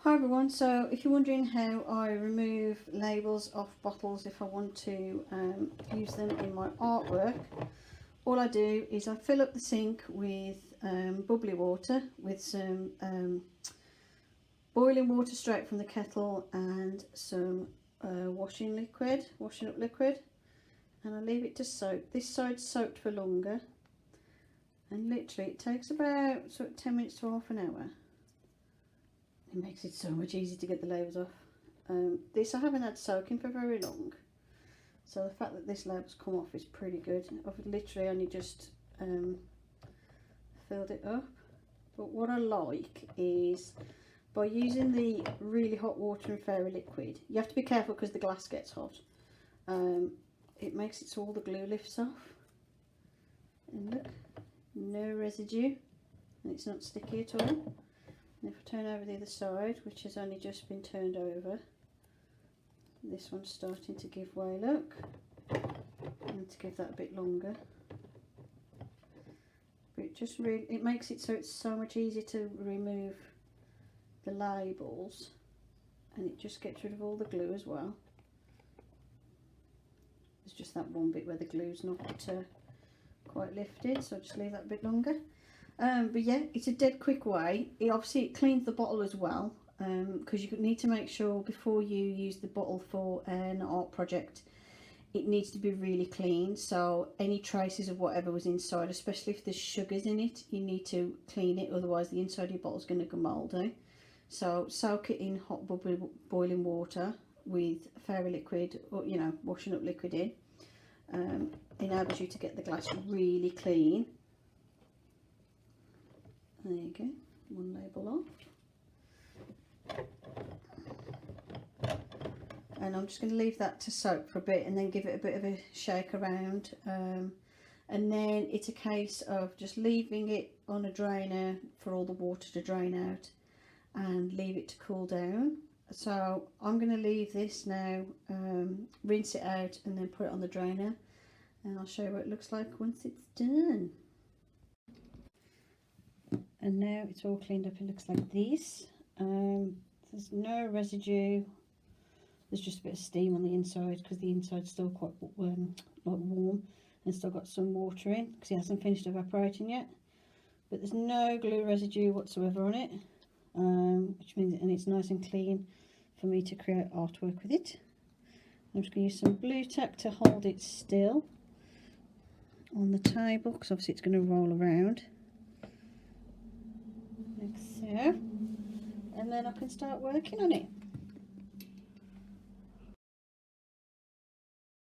Hi everyone, so if you're wondering how I remove labels off bottles if I want to use them in my artwork, all I do is I fill up the sink with bubbly water with some boiling water straight from the kettle and some washing up liquid, and I leave it to soak. This side's soaked for longer, and literally it takes about 10 minutes to half an hour. It makes it so much easier to get the labels off. This I haven't had soaking for very long, so the fact that this label's come off is pretty good. I've literally only just filled it up. But what I like is by using the really hot water and fairy liquid, you have to be careful because the glass gets hot. It makes it so all the glue lifts off. And look, no residue, and it's not sticky at all. And if I turn over the other side, which has only just been turned over, this one's starting to give way, look. And to give that a bit longer. But it makes it so it's so much easier to remove the labels, and it just gets rid of all the glue as well. There's just that one bit where the glue's not quite lifted, so I'll just leave that a bit longer. But yeah, it's a dead quick way. It cleans the bottle as well, because you need to make sure before you use the bottle for an art project, it needs to be really clean. So any traces of whatever was inside, especially if there's sugars in it, you need to clean it, otherwise the inside of your bottle is going to go mouldy. So soak it in hot boiling water with fairy liquid, or washing up liquid in. Enables you to get the glass really clean. There you go, one label off. And I'm just going to leave that to soak for a bit and then give it a bit of a shake around. And then it's a case of just leaving it on a drainer for all the water to drain out and leave it to cool down. So I'm going to leave this now, rinse it out and then put it on the drainer, and I'll show you what it looks like once it's done. And now it's all cleaned up, it looks like this. There's no residue, there's just a bit of steam on the inside because the inside's still quite warm and still got some water in because it hasn't finished evaporating yet. But there's no glue residue whatsoever on it, which means, and it's nice and clean for me to create artwork with it. I'm just going to use some blue tack to hold it still on the table because obviously it's going to roll around. Like so, and then I can start working on it.